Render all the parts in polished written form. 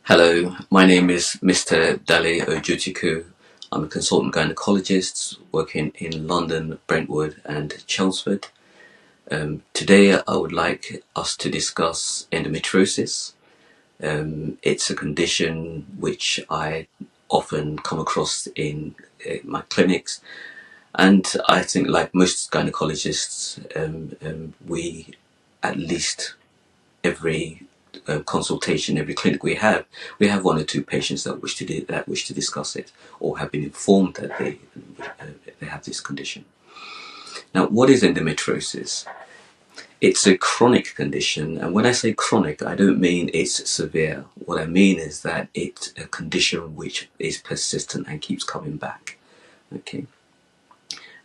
Hello, my name is Mr. Dale Ojutiku. I'm a consultant gynaecologist working in London, Brentwood and Chelmsford. Today I would like us to discuss endometriosis. It's a condition which I often come across in my clinics, and I think like most gynecologists, we at least every consultation, every clinic we have one or two patients that wish to discuss it, or have been informed that they have this condition. Now, what is endometriosis? It's a chronic condition, and when I say chronic, I don't mean it's severe. What I mean is that it's a condition which is persistent and keeps coming back. Okay,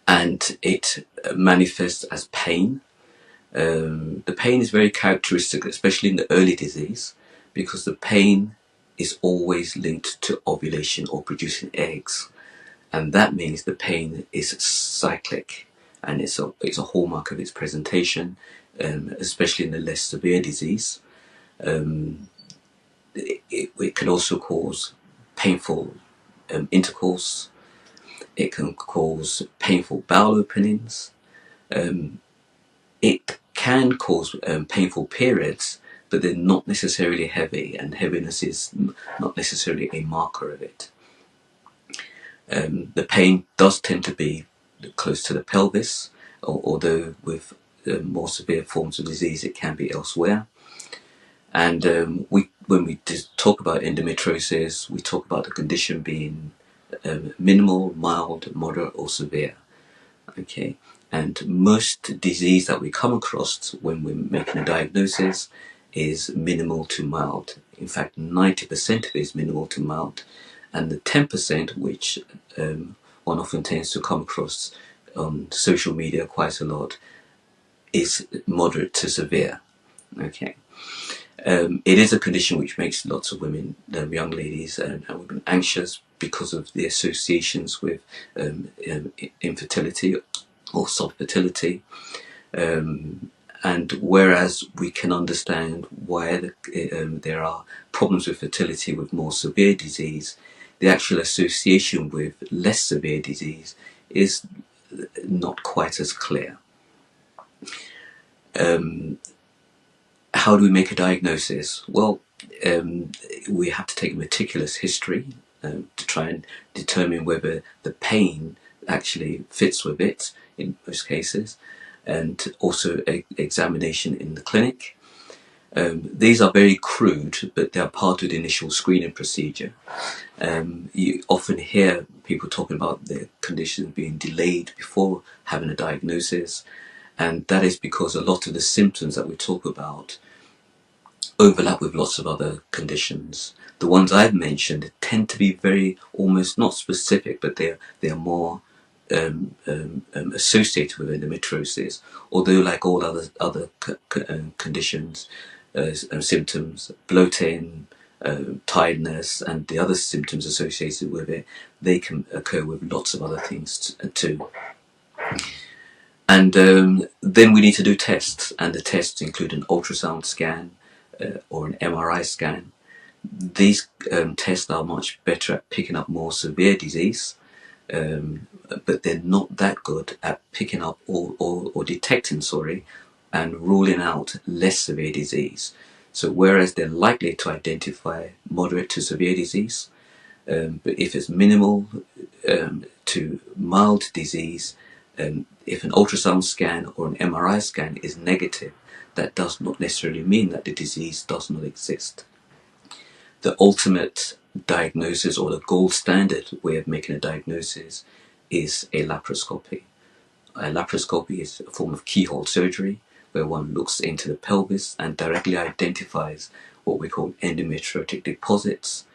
and it manifests as pain. The pain is very characteristic, especially in the early disease, because the pain is always linked to ovulation or producing eggs, and that means the pain is cyclic, and it's a hallmark of its presentation, especially in the less severe disease. It can also cause painful intercourse. It can cause painful bowel openings. It can cause painful periods, but they're not necessarily heavy, and heaviness is not necessarily a marker of it. The pain does tend to be close to the pelvis, although with more severe forms of disease it can be elsewhere. And when we talk about endometriosis, we talk about the condition being minimal, mild, moderate or severe. Okay. And most disease that we come across when we're making a diagnosis is minimal to mild. In fact, 90% of it is minimal to mild. And the 10%, which one often tends to come across on social media quite a lot, is moderate to severe. Okay. It is a condition which makes lots of women, young ladies and women, anxious because of the associations with infertility or soft fertility, and whereas we can understand why there are problems with fertility with more severe disease, the actual association with less severe disease is not quite as clear. How do we make a diagnosis? Well, we have to take a meticulous history to try and determine whether the pain actually fits with it in most cases, and also examination in the clinic. These are very crude, but they are part of the initial screening procedure. You often hear people talking about their condition being delayed before having a diagnosis, and that is because a lot of the symptoms that we talk about overlap with lots of other conditions. The ones I've mentioned tend to be very almost not specific, but they are more associated with endometriosis. Although, like all other conditions, symptoms, bloating, tiredness, and the other symptoms associated with it, they can occur with lots of other things too. And then we need to do tests, and the tests include an ultrasound scan or an MRI scan. These tests are much better at picking up more severe disease, but they're not that good at picking up or detecting, and ruling out less severe disease. So whereas they're likely to identify moderate to severe disease, but if it's minimal to mild disease, if an ultrasound scan or an MRI scan is negative, that does not necessarily mean that the disease does not exist. The ultimate diagnosis, or the gold standard way of making a diagnosis, is a laparoscopy. A laparoscopy is a form of keyhole surgery where one looks into the pelvis and directly identifies what we call endometriotic deposits.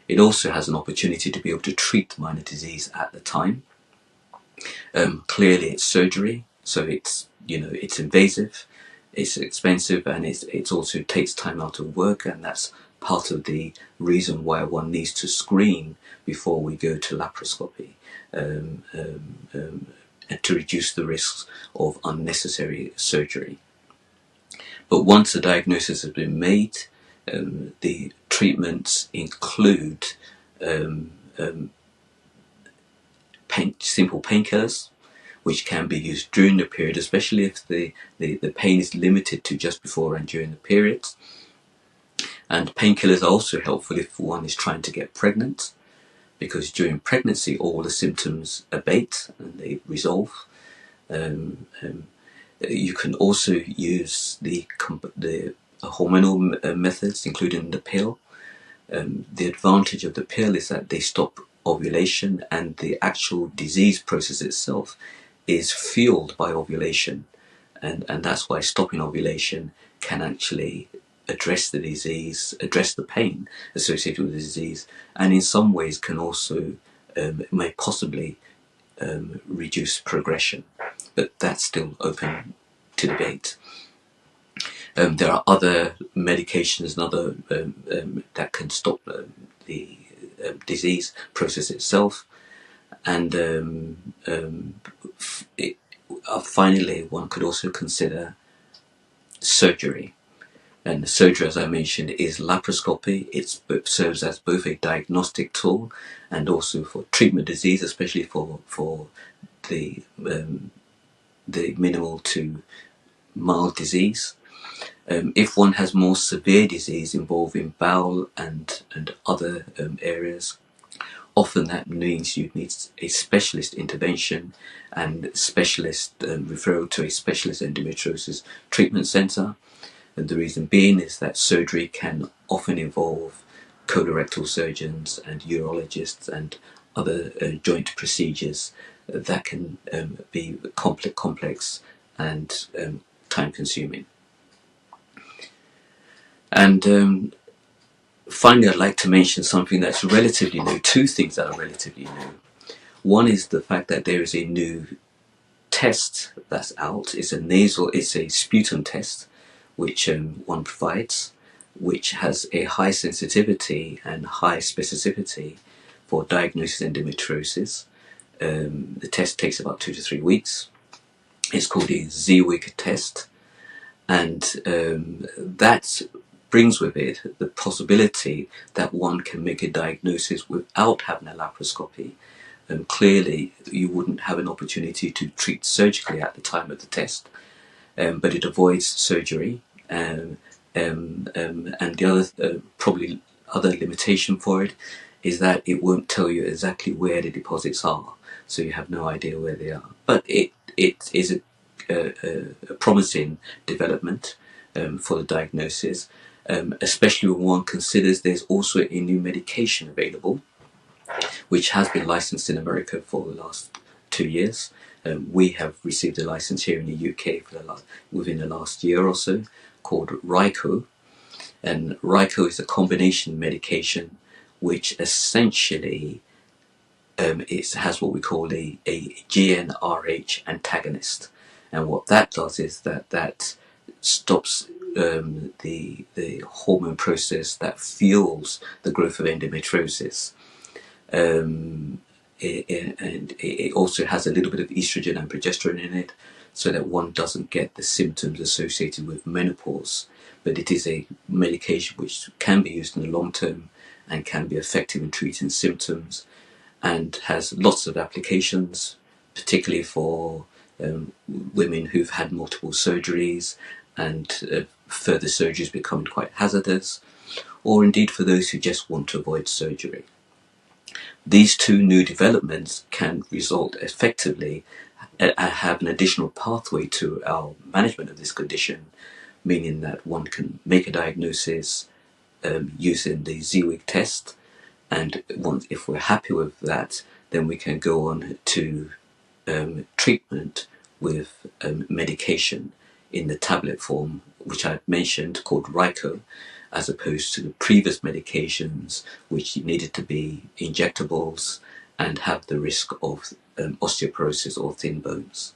It also has an opportunity to be able to treat minor disease at the time. Clearly, it's surgery, so it's invasive, it's expensive, and it also takes time out of work, and that's part of the reason why one needs to screen before we go to laparoscopy, to reduce the risks of unnecessary surgery. But once a diagnosis has been made, The treatments include simple painkillers, which can be used during the period, especially if the pain is limited to just before and during the period. And painkillers are also helpful if one is trying to get pregnant, because during pregnancy all the symptoms abate and they resolve. You can also use the hormonal methods, including the pill. The advantage of the pill is that they stop ovulation, and the actual disease process itself is fueled by ovulation, and that's why stopping ovulation can actually address the disease, address the pain associated with the disease, and in some ways can also may possibly reduce progression, but that's still open to debate. There are other medications and other that can stop the disease process itself, and finally one could also consider surgery. And the surgery, as I mentioned, is laparoscopy. It serves as both a diagnostic tool and also for treatment disease, especially for the minimal to mild disease. If one has more severe disease involving bowel and other areas, often that means you need a specialist intervention and specialist referral to a specialist endometriosis treatment centre. And the reason being is that surgery can often involve colorectal surgeons and urologists and other joint procedures that can be complex and time consuming. And finally, I'd like to mention something that's relatively new, two things that are relatively new. One is the fact that there is a new test that's out. It's a sputum test, which one provides, which has a high sensitivity and high specificity for diagnosis endometriosis. The test takes about 2 to 3 weeks. It's called the ZWIG test, and that brings with it the possibility that one can make a diagnosis without having a laparoscopy. Clearly, you wouldn't have an opportunity to treat surgically at the time of the test, but it avoids surgery. And the other probably other limitation for it is that it won't tell you exactly where the deposits are, so you have no idea where they are. But it is a promising development for the diagnosis, especially when one considers there's also a new medication available, which has been licensed in America for the last 2 years. We have received a license here in the UK within the last year or so, called Ryco. And Ryco is a combination medication which essentially it has what we call a GnRH antagonist. And what that does is that stops the hormone process that fuels the growth of endometriosis. And it also has a little bit of estrogen and progesterone in it, so that one doesn't get the symptoms associated with menopause. But it is a medication which can be used in the long term and can be effective in treating symptoms, and has lots of applications, particularly for women who've had multiple surgeries and further surgeries becoming quite hazardous, or indeed for those who just want to avoid surgery. These two new developments can result effectively have an additional pathway to our management of this condition, meaning that one can make a diagnosis using the ZWIG test, and if we're happy with that, then we can go on to treatment with medication in the tablet form, which I mentioned, called Ryco, as opposed to the previous medications which needed to be injectables and have the risk of osteoporosis or thin bones.